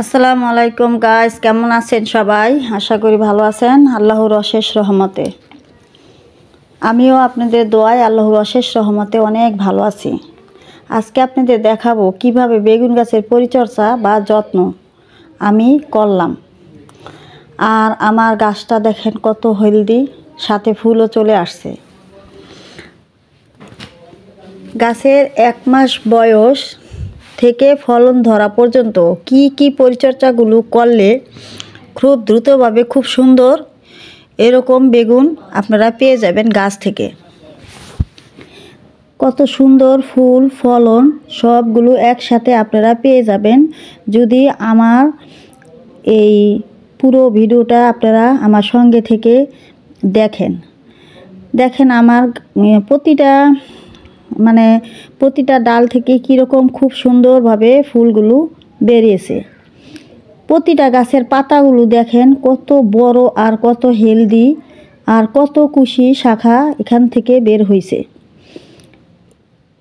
আসসালামু আলাইকুম গাইস, কেমন আছেন সবাই? আশা করি ভালো আছেন। আল্লাহর অশেষ রহমতে আমিও আপনাদের দোয়ায় আল্লাহর অশেষ রহমতে অনেক ভালো আছি। আজকে আপনাদের দেখাবো কিভাবে বেগুন গাছের পরিচর্যা বা যত্ন আমি করলাম। আর আমার গাছটা দেখেন কত হেলদি, সাথে ফুলও চলে আসছে। গাছের 1 মাস বয়স থেকে ফলন ধরা পর্যন্ত কি পরিচর্যাগুলো করলে খুব দ্রুতভাবে খুব সুন্দর এরকম বেগুন আপনারা পেয়ে যাবেন গাছ থেকে। কত সুন্দর ফুল ফলন সবগুলো একসাথে আপনারা পেয়ে যাবেন যদি আমার এই পুরো ভিডিওটা আপনারা আমার সঙ্গে থেকে দেখেন আমার প্রতিটা ডাল থেকে কীরকম খুব সুন্দরভাবে ফুলগুলো বেরিয়েছে। প্রতিটা গাছের পাতাগুলো দেখেন কত বড় আর কত হেলদি আর কত কুশি শাখা এখান থেকে বের হয়েছে।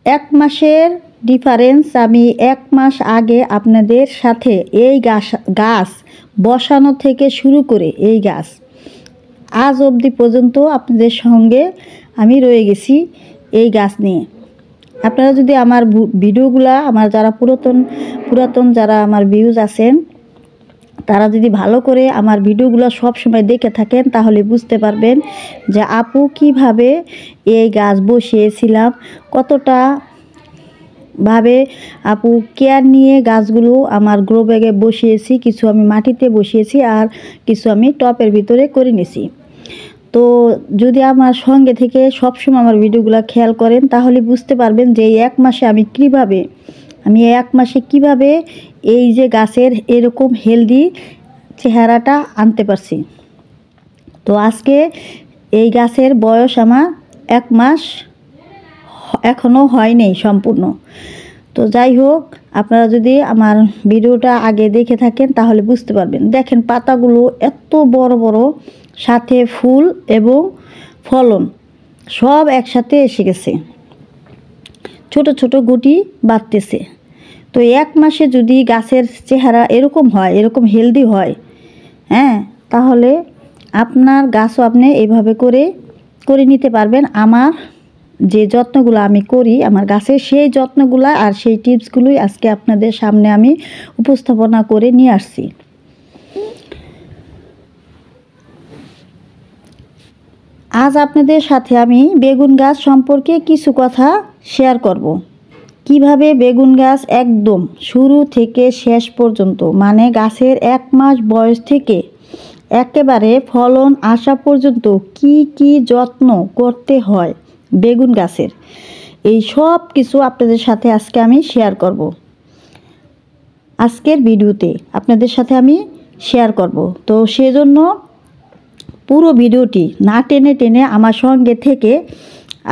1 মাসের ডিফারেন্স আমি 1 মাস আগে আপনাদের সাথে এই গাছ বসানো থেকে শুরু করে এই গাছ আজ অবধি পর্যন্ত আপনাদের সঙ্গে আমি রয়ে গেছি এই গাছ নিয়ে। আপনারা যদি আমার ভিডিওগুলা আমার যারা পুরাতন যারা আমার ভিউজ আছেন তারা যদি ভালো করে আমার ভিডিওগুলো সব সময় দেখে থাকেন তাহলে বুঝতে পারবেন যে আপু কিভাবে এই গাছ বসিয়েছিলাম, কতটা ভাবে আপু কেয়ার নিয়ে গাছগুলো আমার গ্রো ব্যাগে বসিয়েছি, কিছু আমি মাটিতে বসিয়েছি আর কিছু আমি টপের ভিতরে করে নিয়েছি। তো যদি আমার সঙ্গে থেকে সবসময় আমার ভিডিওগুলো খেয়াল করেন তাহলে বুঝতে পারবেন যে এই 1 মাসে আমি কিভাবে এই যে গাছের এরকম হেলদি চেহারাটা আনতে পারছি। তো আজকে এই গাছের বয়স আমার 1 মাস এখনও হয়নি সম্পূর্ণ। তো যাই হোক, আপনারা যদি আমার ভিডিওটা আগে দেখে থাকেন তাহলে বুঝতে পারবেন। দেখেন পাতাগুলো এত বড় বড়, সাথে ফুল এবং ফলন সব একসাথে এসে গেছে, ছোট ছোট গুটি বাড়তেছে। তো 1 মাসে যদি গাছের চেহারা এরকম হয়, এরকম হেলদি হয়, তাহলে আপনার গাছও আপনি এইভাবে করে নিতে পারবেন। আমার যে যত্নগুলো আমি করি আমার গাছের, সেই যত্নগুলো আর সেই টিপসগুলোই আজকে আপনাদের সামনে আমি উপস্থাপনা করে নিয়ে আসছি। আজ আপনাদের সাথে আমি বেগুন গাছ সম্পর্কে কিছু কথা শেয়ার করব। কিভাবে বেগুন গাছ একদম শুরু থেকে শেষ পর্যন্ত, মানে গাছের 1 মাস বয়স থেকে একেবারে ফলন আসা পর্যন্ত কি যত্ন করতে হয় বেগুন গাছের, এই সব কিছু আপনাদের সাথে আজকে আমি শেয়ার করব। আজকের ভিডিওতে আপনাদের সাথে আমি শেয়ার করব। তো সেজন্য পুরো ভিডিওটি না টেনে আমার সঙ্গে থেকে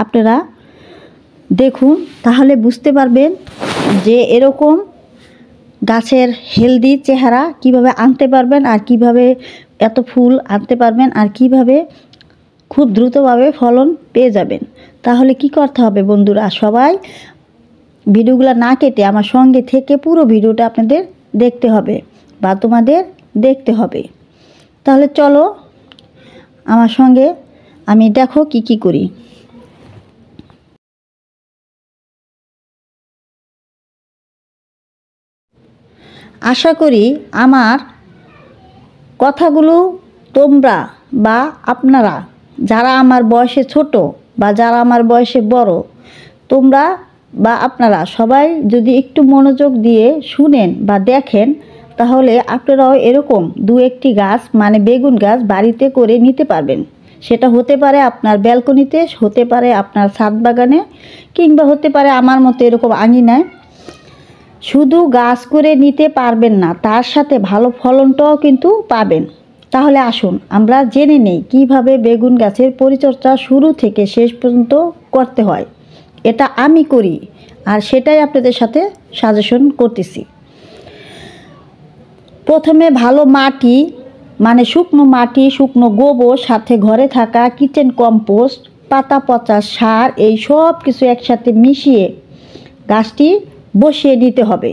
আপনারা দেখুন, তাহলে বুঝতে পারবেন যে এরকম গাছের হেলদি চেহারা কিভাবে আনতে পারবেন আর কিভাবে এত ফুল আনতে পারবেন আর কিভাবে খুব দ্রুতভাবে ফলন পেয়ে যাবেন। তাহলে কি করতে হবে বন্ধুরা, সবাই ভিডিওগুলো না কেটে আমার সঙ্গে থেকে পুরো ভিডিওটা আপনাদের দেখতে হবে বা তোমাদের দেখতে হবে। তাহলে চলো আমার সঙ্গে আমি দেখো কি করি। আশা করি আমার কথাগুলো তোমরা বা আপনারা যারা আমার বয়সে ছোট বা যারা আমার বয়সে বড়, তোমরা বা আপনারা সবাই যদি একটু মনোযোগ দিয়ে শুনেন বা দেখেন তাহলে আপনারাও এরকম 2-1টি গাছ, মানে বেগুন গাছ বাড়িতে করে নিতে পারবেন। সেটা হতে পারে আপনার ব্যালকনিতে, হতে পারে আপনার ছাদ বাগানে, কিংবা হতে পারে আমার মতো এরকম আঙিনায়। শুধু গাছ করে নিতে পারবেন না, তার সাথে ভালো ফলনটাও কিন্তু পাবেন। তাহলে আসুন আমরা জেনে নেই কিভাবে বেগুন গাছের পরিচর্যা শুরু থেকে শেষ পর্যন্ত করতে হয়। এটা আমি করি আর সেটাই আপনাদের সাথে সাজেশন করতেছি। প্রথমে ভালো মাটি, মানে শুকনো মাটি, শুকনো গোবর, সাথে ঘরে থাকা কিচেন কম্পোস্ট, পাতা পচা সার, এই সব কিছু একসাথে মিশিয়ে গাছটি বসিয়ে দিতে হবে।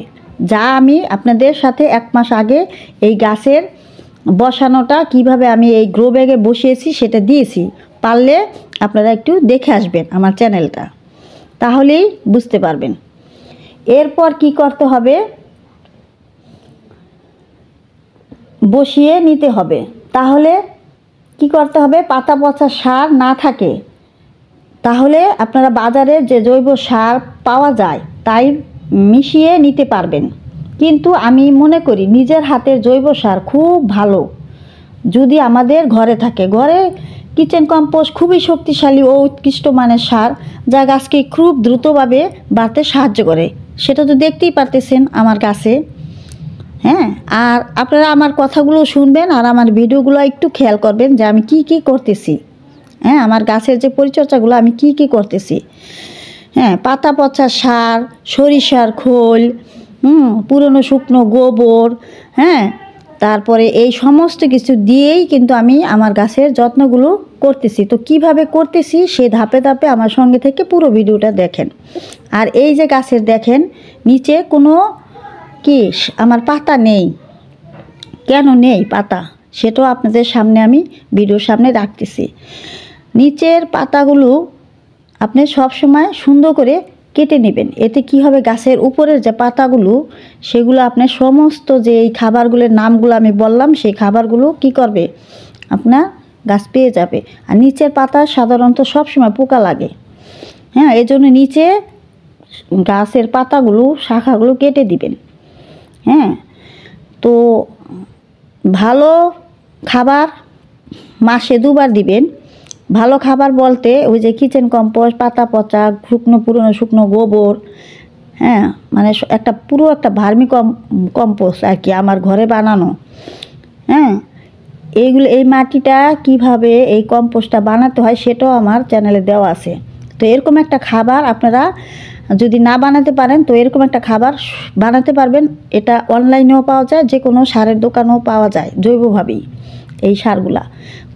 যা আমি আপনাদের সাথে 1 মাস আগে এই গাছের বসানোটা কিভাবে আমি এই গ্রো ব্যাগে বসিয়েছি সেটা দিয়েছি। পারলে আপনারা একটু দেখে আসবেন আমার চ্যানেলটা, তাহলেই বুঝতে পারবেন। এরপর কি করতে হবে, বসিয়ে নিতে হবে। তাহলে কি করতে হবে, পাতা পচা সার না থাকে, তাহলে আপনারা বাজারে যে জৈব সার পাওয়া যায় তাই মিশিয়ে নিতে পারবেন। কিন্তু আমি মনে করি নিজের হাতের জৈব সার খুব ভালো, যদি আমাদের ঘরে থাকে। ঘরে কিচেন কম্পোস্ট খুবই শক্তিশালী ও উৎকৃষ্ট মানের সার, যা গাছকে খুব দ্রুতভাবে বাড়তে সাহায্য করে। সেটা তো দেখতেই পারতেছেন আমার গাছে। হ্যাঁ, আর আপনারা আমার কথাগুলো শুনবেন আর আমার ভিডিওগুলো একটু খেয়াল করবেন যে আমি কি কি করতেছি। হ্যাঁ, আমার গাছের যে পরিচর্যাগুলো আমি কি কি করতেছি। হ্যাঁ, পাতা পচা সার, সরিষার খোল, পুরনো শুকনো গোবর, হ্যাঁ, তারপরে এই সমস্ত কিছু দিয়েই কিন্তু আমি আমার গাছের যত্নগুলো করতেছি। তো কিভাবে করতেছি সে ধাপে ধাপে আমার সঙ্গে থেকে পুরো ভিডিওটা দেখেন। আর এই যে গাছের দেখেন নিচে কোনো আমার পাতা নেই, কেন নেই পাতা সেটাও আপনাদের সামনে আমি ভিডিওর সামনে রাখতেছি। নিচের পাতাগুলো আপনি সব সময় সুন্দর করে কেটে নেবেন। এতে কি হবে, গাছের উপরের যে পাতাগুলো সেগুলো আপনার সমস্ত যে এই খাবারগুলোর নামগুলো আমি বললাম সেই খাবারগুলো কি করবে, আপনার গাছ পেয়ে যাবে। আর নিচের পাতা সাধারণত সবসময় পোকা লাগে। হ্যাঁ, এই জন্য নিচে গাছের পাতাগুলো শাখাগুলো কেটে দিবেন। হ্যাঁ, তো ভালো খাবার মাসে 2 বার দিবেন। ভালো খাবার বলতে ওই যে কিচেন কম্পোস্ট, পাতা পচা, পুরনো শুকনো গোবর, হ্যাঁ, মানে একটা পুরো একটা ভার্মি কম্পোস্ট আর কি, আমার ঘরে বানানো। হ্যাঁ, এই মাটিটা কিভাবে এই কম্পোস্টটা বানাতে হয় সেটাও আমার চ্যানেলে দেওয়া আছে। তো এরকম একটা খাবার আপনারা যদি না বানাতে পারেন তো এরকম একটা খাবার বানাতে পারবেন। এটা অনলাইনেও পাওয়া যায়, যে কোনো সারের দোকানেও পাওয়া যায় জৈবভাবেই এই সারগুলা।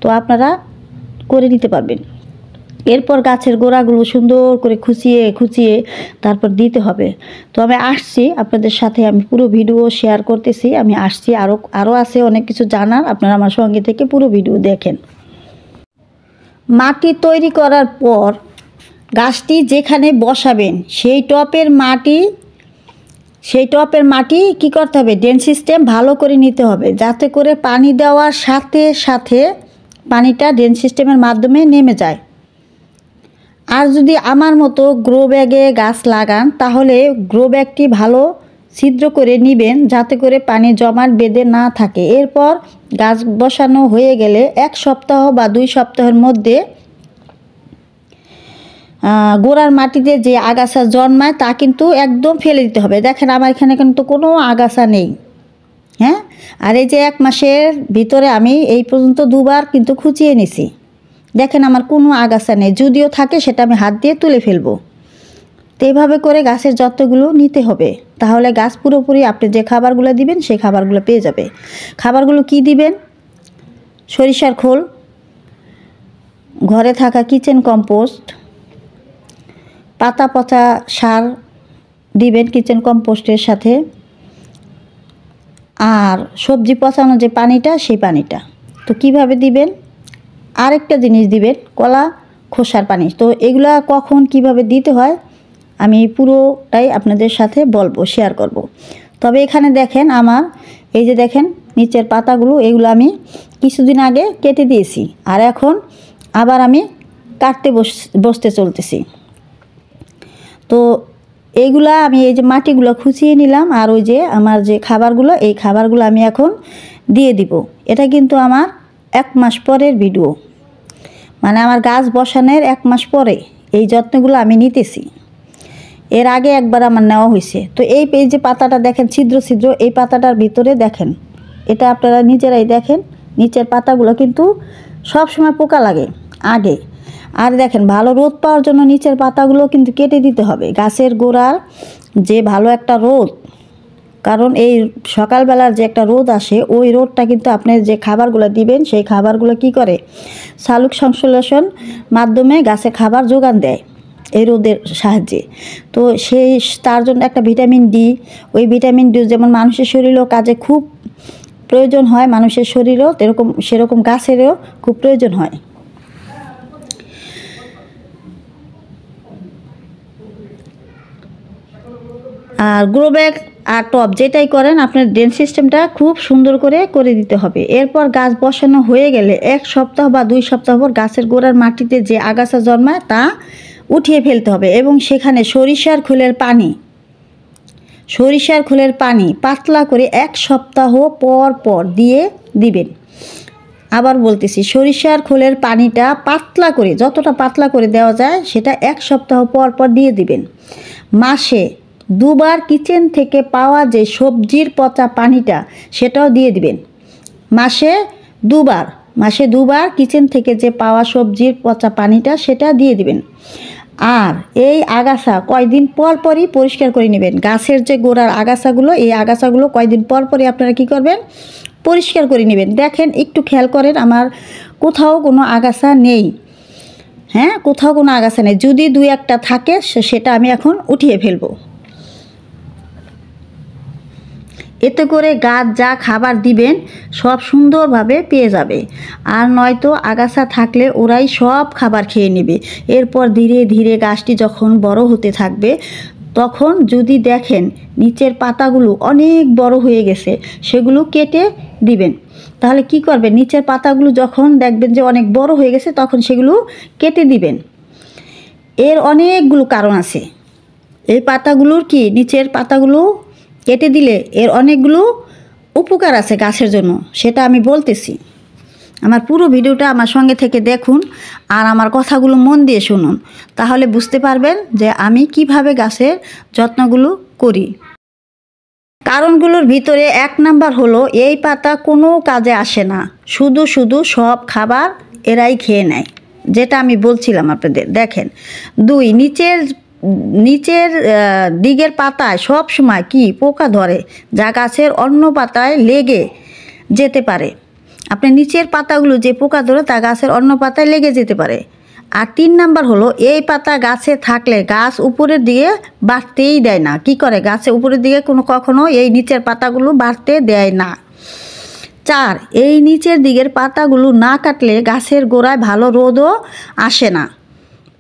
তো আপনারা করে নিতে পারবেন। এরপর গাছের গোড়াগুলো সুন্দর করে খুঁচিয়ে তারপর দিতে হবে। তো আমি আসছি আপনাদের সাথে, আমি পুরো ভিডিও শেয়ার করতেছি। আমি আসছি, আরও আছে অনেক কিছু জানার, আপনারা আমার সঙ্গে থেকে পুরো ভিডিও দেখেন। মাটি তৈরি করার পর গাছটি যেখানে বসাবেন সেই টপের মাটি কি করতে হবে, ড্রেন সিস্টেম ভালো করে নিতে হবে, যাতে করে পানি দেওয়ার সাথে সাথে পানিটা ড্রেন সিস্টেমের মাধ্যমে নেমে যায়। আর যদি আমার মতো গ্রো ব্যাগে গাছ লাগান তাহলে গ্রো ব্যাগটি ভালো ছিদ্র করে নেবেন, যাতে করে পানি জমাট বেঁধে না থাকে। এরপর গাছ বসানো হয়ে গেলে 1 সপ্তাহ বা 2 সপ্তাহের মধ্যে গোড়ার মাটিতে যে আগাছা জন্মায় তা কিন্তু একদম ফেলে দিতে হবে। দেখেন আমার এখানে কিন্তু কোনো আগাছা নেই। হ্যাঁ, আর এই যে 1 মাসের ভিতরে আমি এই পর্যন্ত 2 বার কিন্তু খুঁচিয়ে নিছি। দেখেন আমার কোনো আগাছা নেই, যদিও থাকে সেটা আমি হাত দিয়ে তুলে ফেলবো। তো এইভাবে করে গাছের যত্নগুলো নিতে হবে, তাহলে গাছ পুরোপুরি আপনি যে খাবারগুলো দিবেন সেই খাবারগুলো পেয়ে যাবে। খাবারগুলো কি দিবেন, সরিষার খোল, ঘরে থাকা কিচেন কম্পোস্ট, পাতা পচা সার দিবেন কিচেন কম্পোস্টের সাথে, আর সবজি পচানো যে পানিটা সেই পানিটা। তো কিভাবে দিবেন, আরেকটা জিনিস দিবেন, কলা খোসার পানি। তো এগুলা কখন কিভাবে দিতে হয় আমি পুরোটাই আপনাদের সাথে বলবো, শেয়ার করব। তবে এখানে দেখেন আমার এই যে দেখেন নিচের পাতাগুলো, এগুলো আমি কিছুদিন আগে কেটে দিয়েছি, আর এখন আবার আমি কাটতে বসতে চলতেছি। তো এইগুলা আমি এই যে মাটিগুলো খুঁচিয়ে নিলাম, আর ওই যে আমার যে খাবারগুলো এই খাবারগুলো আমি এখন দিয়ে দিব। এটা কিন্তু আমার 1 মাস পরের ভিডিও, মানে আমার গাছ বসানোর 1 মাস পরে এই যত্নগুলো আমি নিতেছি। এর আগে একবার আমার নেওয়া হয়েছে। তো এই যে পাতাটা দেখেন ছিদ্র, এই পাতাটার ভিতরে দেখেন, এটা আপনারা নিজেরাই দেখেন, নিচের পাতাগুলো কিন্তু সব সময় পোকা লাগে আগে। আর দেখেন ভালো রোদ পাওয়ার জন্য নিচের পাতাগুলো কিন্তু কেটে দিতে হবে। গাছের গোড়ার যে ভালো একটা রোদ, কারণ এই সকালবেলার যে একটা রোদ আসে ওই রোদটা কিন্তু আপনি যে খাবারগুলো দিবেন সেই খাবারগুলো কি করে, সালোক সংশ্লেষণ মাধ্যমে গাছে খাবার যোগান দেয়। এই রোদের সাহায্যে। তো তার জন্য একটা ভিটামিন ডি, ওই ভিটামিন ডি যেমন মানুষের শরীরেও কাজে খুব প্রয়োজন হয়, মানুষের শরীরেও সেরকম গাছেরও খুব প্রয়োজন হয়। আর গ্রো ব্যাগ আর টব যেটাই করেন আপনার ড্রেন সিস্টেমটা খুব সুন্দর করে দিতে হবে। এরপর গাছ বসানো হয়ে গেলে 1 সপ্তাহ বা 2 সপ্তাহ পর গাছের গোড়ার মাটিতে যে আগাছা জন্মায় তা উঠিয়ে ফেলতে হবে এবং সেখানে সরিষার খোলের পানি পাতলা করে 1 সপ্তাহ পর পর দিবেন। আবার বলতেছি, সরিষার খোলের পানিটা পাতলা করে, যতটা পাতলা করে দেওয়া যায় সেটা 1 সপ্তাহ পর পর দিয়ে দিবেন। মাসে 2 বার কিচেন থেকে পাওয়া যে সবজির পচা পানিটা সেটাও দিয়ে দিবেন। মাসে 2 বার কিচেন থেকে যে পাওয়া সবজির পচা পানিটা সেটা দিয়ে দিবেন। আর এই আগাছা কয়দিন পর পরই পরিষ্কার করে নেবেন। গাছের যে গোড়ার আগাছাগুলো, এই আগাছাগুলো কয়দিন পর পরই আপনারা কী করবেন, পরিষ্কার করে নেবেন। দেখেন, একটু খেয়াল করেন আমার কোথাও কোনো আগাছা নেই। হ্যাঁ, কোথাও কোনো আগাছা নেই। যদি 2-1টা থাকে সেটা আমি এখন উঠিয়ে ফেলবো। এতে করে গাছ যা খাবার দিবেন সব সুন্দরভাবে পেয়ে যাবে। আর নয়তো আগাছা থাকলে ওরাই সব খাবার খেয়ে নেবে। এরপর ধীরে ধীরে গাছটি যখন বড় হতে থাকবে তখন যদি দেখেন নিচের পাতাগুলো অনেক বড় হয়ে গেছে, সেগুলো কেটে দিবেন। তাহলে কি করবেন, নিচের পাতাগুলো যখন দেখবেন যে অনেক বড় হয়ে গেছে তখন সেগুলো কেটে দিবেন। এর অনেকগুলো কারণ আছে। এই পাতাগুলোর নিচের পাতাগুলো কেটে দিলে এর অনেকগুলো উপকার আছে গাছের জন্য, সেটা আমি বলতেছি। আমার পুরো ভিডিওটা আমার সঙ্গে থেকে দেখুন আর আমার কথাগুলো মন দিয়ে শুনুন, তাহলে বুঝতে পারবেন যে আমি কিভাবে গাছের যত্নগুলো করি। কারণগুলোর ভিতরে 1 নাম্বার হলো এই পাতা কোনো কাজে আসে না, শুধু সব খাবার এরাই খেয়ে নেয়, যেটা আমি বলছিলাম আপনাদের। দেখেন, 2, নিচের দিকের পাতায় সব সময় পোকা ধরে, যা গাছের অন্য পাতায় লেগে যেতে পারে। আপনার নিচের পাতাগুলো যে পোকা ধরে তা গাছের অন্য পাতায় লেগে যেতে পারে। আর 3 নাম্বার হলো এই পাতা গাছে থাকলে গাছ উপরের দিকে বাড়তেই দেয় না। কি করে, গাছে উপরের দিকে কখনো এই নিচের পাতাগুলো বাড়তে দেয় না। 4, এই নিচের দিকের পাতাগুলো না কাটলে গাছের গোড়ায় ভালো রোদও আসে না,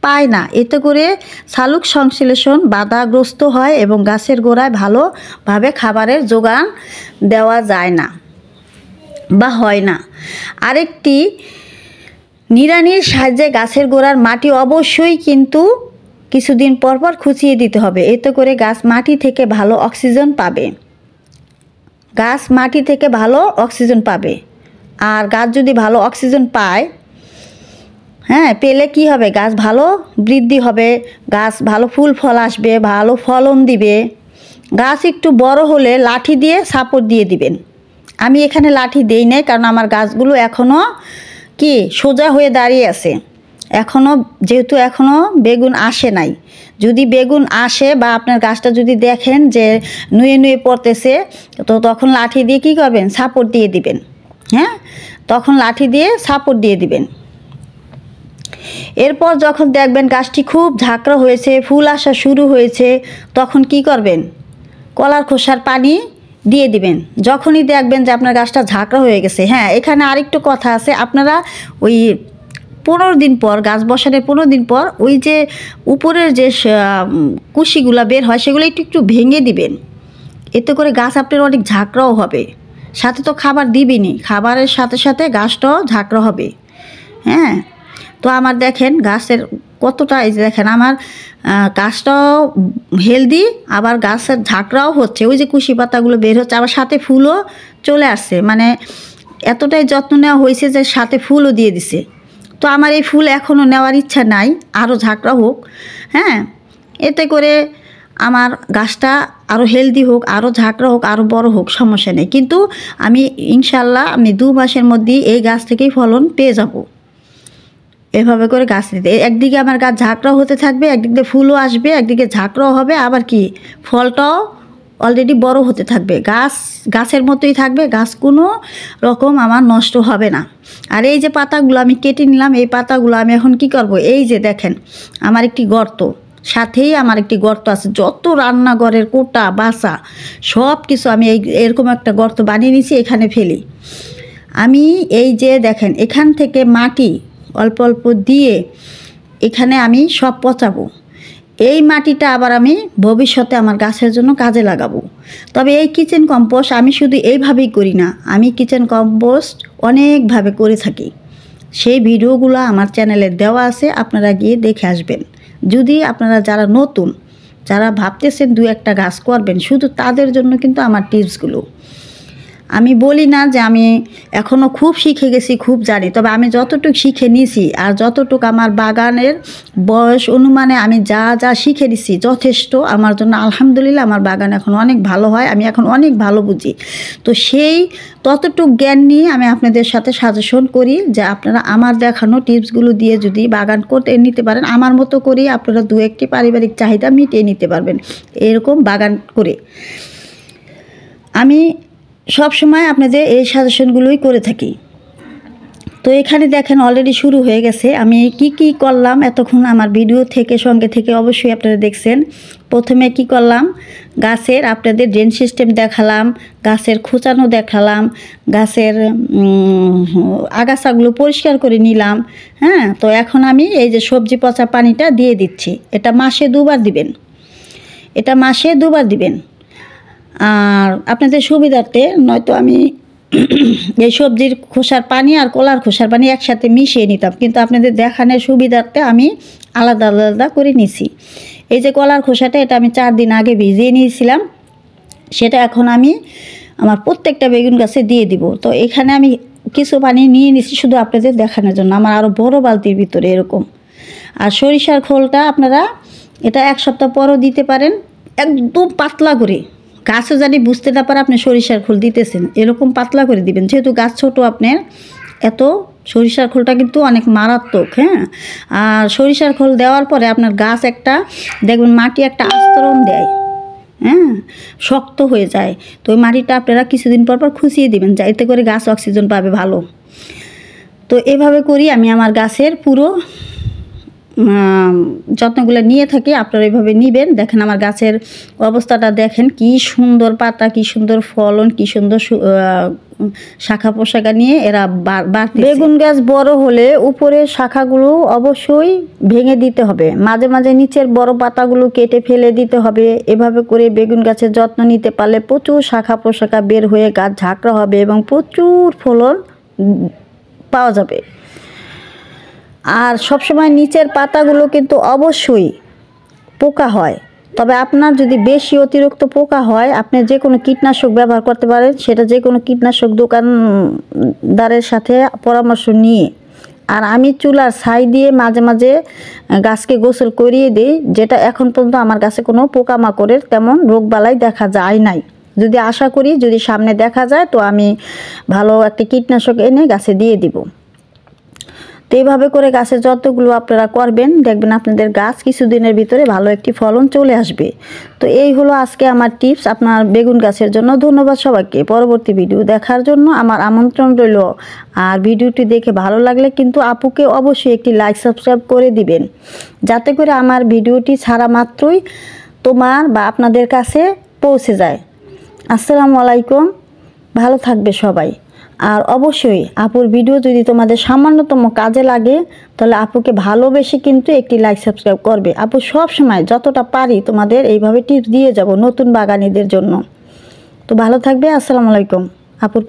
পায় না। এতে করে সালোক সংশ্লেষণ বাধাগ্রস্ত হয় এবং গাছের গোড়ায় ভালোভাবে খাবারের যোগান দেওয়া যায় না বা হয় না। আরেকটি, নিড়ানির সাহায্যে গাছের গোড়ার মাটি অবশ্যই কিন্তু কিছুদিন পর পর খুঁচিয়ে দিতে হবে। এতে করে গাছ মাটি থেকে ভালো অক্সিজেন পাবে। আর গাছ যদি ভালো অক্সিজেন পায়, পেলে কি হবে, গাছ ভালো বৃদ্ধি হবে, গাছ ভালো ফুল ফল আসবে, ভালো ফলন দিবে। গাছ একটু বড় হলে লাঠি দিয়ে সাপোর্ট দিয়ে দিবেন। আমি এখানে লাঠি দেই নাই, কারণ আমার গাছগুলো এখনও সোজা হয়ে দাঁড়িয়ে আছে। যেহেতু এখনও বেগুন আসে নাই। যদি বেগুন আসে বা আপনার গাছটা যদি দেখেন যে নুয়ে পড়তেছে, তো তখন লাঠি দিয়ে কী করবেন, সাপোর্ট দিয়ে দিবেন। তখন লাঠি দিয়ে সাপোর্ট দিয়ে দিবেন। এরপর যখন দেখবেন গাছটি খুব ঝাঁকড়া হয়েছে, ফুল আসা শুরু হয়েছে, তখন কি করবেন, কলার খোসার পানি দিয়ে দিবেন। যখনই দেখবেন যে আপনার গাছটা ঝাঁকড়া হয়ে গেছে। এখানে আরেকটু কথা আছে, আপনারা ওই 15 দিন পর, গাছ বসানোর 15 দিন পর ওই যে উপরের যে কুশিগুলা বের হয় সেগুলো একটু ভেঙে দিবেন। এতে করে গাছ আপনার অনেক ঝাঁকড়াও হবে। সাথে তো খাবার দিবেনই, খাবারের সাথে সাথে গাছটাও ঝাঁকড়া হবে। তো আমার দেখেন গাছের কতটা, এই যে দেখেন আমার গাছটাও হেলদি, আবার গাছের ঝাঁকড়াও হচ্ছে, ওই যে কুশি পাতাগুলো বের হচ্ছে, আবার সাথে ফুলও চলে আসছে। মানে এতটাই যত্ন নেওয়া হয়েছে যে সাথে ফুলও দিয়ে দিছে। তো আমার এই ফুল এখনও নেওয়ার ইচ্ছা নাই, আরও ঝাঁকড়া হোক। এতে করে আমার গাছটা আরও হেলদি হোক, আরও ঝাঁকড়া হোক, আরও বড় হোক, সমস্যা নেই। কিন্তু আমি ইনশাল্লাহ 2 মাসের মধ্যেই এই গাছ থেকেই ফলন পেয়ে যাব। এভাবে করে গাছ দিতে, একদিকে আমার গাছ ঝাঁকড়াও হতে থাকবে, একদিক দিয়ে ফুলও আসবে, একদিকে ঝাঁকড়াও হবে, আবার ফলটাও অলরেডি বড় হতে থাকবে। গাছের মতোই থাকবে, গাছ কোনো রকম আমার নষ্ট হবে না। আর এই যে পাতাগুলো আমি কেটে নিলাম, এই পাতাগুলো আমি এখন কি করব, এই যে দেখেন আমার একটি গর্ত, সাথেই আমার একটি গর্ত আছে, যত রান্নাঘরের কোটা বাসা সব কিছু আমি এরকম একটা গর্ত বানিয়ে নিয়েছি, এখানে ফেলি। আমি এই যে দেখেন এখান থেকে মাটি অল্প অল্প দিয়ে এখানে আমি সব পচাবো। এই মাটিটা আবার আমি ভবিষ্যতে আমার গাছের জন্য কাজে লাগাবো। তবে এই কিচেন কম্পোস্ট আমি শুধু এইভাবেই করি না, আমি কিচেন কম্পোস্ট অনেকভাবে করে থাকি। সেই ভিডিওগুলো আমার চ্যানেলে দেওয়া আছে, আপনারা গিয়ে দেখে আসবেন। যদি আপনারা যারা নতুন, যারা ভাবতেছেন 2-1টা গাছ করবেন, শুধু তাদের জন্য কিন্তু আমার টিপসগুলো। আমি বলি না যে আমি এখনও খুব শিখে গেছি, খুব জানি, তবে আমি যতটুকু শিখে নিয়েছি আর যতটুকু আমার বাগানের বয়স অনুমানে আমি যা যা শিখে নিছি যথেষ্ট আমার জন্য। আলহামদুলিল্লাহ আমার বাগান এখন অনেক ভালো হয়, আমি এখন অনেক ভালো বুঝি। তো সেই ততটুকু জ্ঞান নিয়ে আমি আপনাদের সাথে সাজেশন করি যে আপনারা আমার দেখানো টিপসগুলো দিয়ে যদি বাগান করতে নিতে পারেন, আমার মতো করেই আপনারা 2-1টি পারিবারিক চাহিদা মিটিয়ে নিতে পারবেন এরকম বাগান করে। আমি সব সময় আপনাদের এই সাজেশনগুলোই করে থাকি। তো এখানে দেখেন অলরেডি শুরু হয়ে গেছে। আমি কি কি করলাম এতক্ষণ আমার ভিডিও থেকে সঙ্গে থেকে অবশ্যই আপনারা দেখছেন। প্রথমে কি করলাম, গাছের আপনাদের ড্রেন সিস্টেম দেখালাম, গাছের খোঁচানো দেখালাম, গাছের আগাছাগুলো পরিষ্কার করে নিলাম। হ্যাঁ, তো এখন আমি এই যে সবজি পচা পানিটা দিয়ে দিচ্ছি। এটা মাসে 2বার দিবেন, এটা মাসে 2বার দিবেন। আর আপনাদের সুবিধার্থে নয়তো আমি এই সবজির খোসার পানি আর কলার খোসার পানি একসাথে মিশিয়ে নিতাম, কিন্তু আপনাদের দেখানোর সুবিধার্থে আমি আলাদা আলাদা করে নিছি। এই যে কলার খোসাটা, এটা আমি 4 দিন আগে ভিজিয়ে নিয়েছিলাম, সেটা এখন আমি আমার প্রত্যেকটা বেগুন গাছে দিয়ে দিব। তো এখানে আমি কিছু পানি নিয়ে নিছি শুধু আপনাদের দেখানোর জন্য, আমার আরও বড় বালতির ভিতরে এরকম। আর সরিষার খোলটা আপনারা এটা 1 সপ্তাহ পরও দিতে পারেন, একদম পাতলা করে, গাছও জানি বুঝতে না পারে আপনি সরিষার খোল দিতেছেন, এরকম পাতলা করে দিবেন। যেহেতু গাছ ছোটো আপনার, এত সরিষার খোলটা কিন্তু অনেক মারাত্মক। হ্যাঁ, আর সরিষার খোল দেওয়ার পরে আপনার গাছ একটা দেখবেন মাটি একটা আস্তরণ দেয়, হ্যাঁ, শক্ত হয়ে যায়। তো ওই মাটিটা আপনারা কিছুদিন পর পর খুঁচিয়ে দিবেন, যা এতে করে গাছ অক্সিজেন পাবে ভালো। তো এভাবে করি আমি আমার গাছের পুরো যত্নগুলো নিয়ে থাকি, আপনারা এইভাবে নেবেন। দেখেন আমার গাছের অবস্থাটা দেখেন, কি সুন্দর পাতা, কি সুন্দর ফলন, কি সুন্দর শাখা পোশাকা নিয়ে এরা বাড়তে। বেগুন গাছ বড় হলে উপরের শাখাগুলো অবশ্যই ভেঙে দিতে হবে, মাঝে মাঝে নিচের বড় পাতাগুলো কেটে ফেলে দিতে হবে। এভাবে করে বেগুন গাছের যত্ন নিতে পারলে প্রচুর শাখা পোশাকা বের হয়ে গাছ ঝাঁকড়া হবে এবং প্রচুর ফলন পাওয়া যাবে। আর সবসময় নিচের পাতাগুলো কিন্তু অবশ্যই পোকা হয়, তবে আপনার যদি বেশি অতিরিক্ত পোকা হয় আপনি যে কোনো কীটনাশক ব্যবহার করতে পারেন, সেটা যে কোনো কীটনাশক দোকানদারের সাথে পরামর্শ নিয়ে। আর আমি চুলার ছাই দিয়ে মাঝে মাঝে গাছকে গোসল করিয়ে দিই, যেটা এখন পর্যন্ত আমার গাছে কোনো পোকামাকড়ের তেমন রোগবালাই দেখা যায় নাই। যদি আশা করি যদি সামনে দেখা যায় তো আমি ভালো একটা কীটনাশক এনে গাছে দিয়ে দিব। তো এইভাবে করে গাছের যতগুলো আপনারা করবেন, দেখবেন আপনাদের গাছ কিছুদিনের ভিতরে ভালো একটি ফলন চলে আসবে। তো এই হলো আজকে আমার টিপস আপনার বেগুন গাছের জন্য। ধন্যবাদ সবাইকে। পরবর্তী ভিডিও দেখার জন্য আমার আমন্ত্রণ রইল। আর ভিডিওটি দেখে ভালো লাগলে কিন্তু আপুকে অবশ্যই একটি লাইক সাবস্ক্রাইব করে দিবেন, যাতে করে আমার ভিডিওটি ছাড়া মাত্রই তোমার বা আপনাদের কাছে পৌঁছে যায়। আসসালামু আলাইকুম, ভালো থাকবে সবাই। আর অবশ্যই আপুর ভিডিও যদি তোমাদের সামান্যতম কাজে লাগে তাহলে আপুকে ভালোবেসে কিন্তু একটি লাইক সাবস্ক্রাইব করবে। আপু সব সময় যতটা পারি তোমাদের এইভাবে টিপস দিয়ে যাব নতুন বাগানীদের জন্য। তো ভালো থাকবে। আসসালামু আলাইকুম। আপুর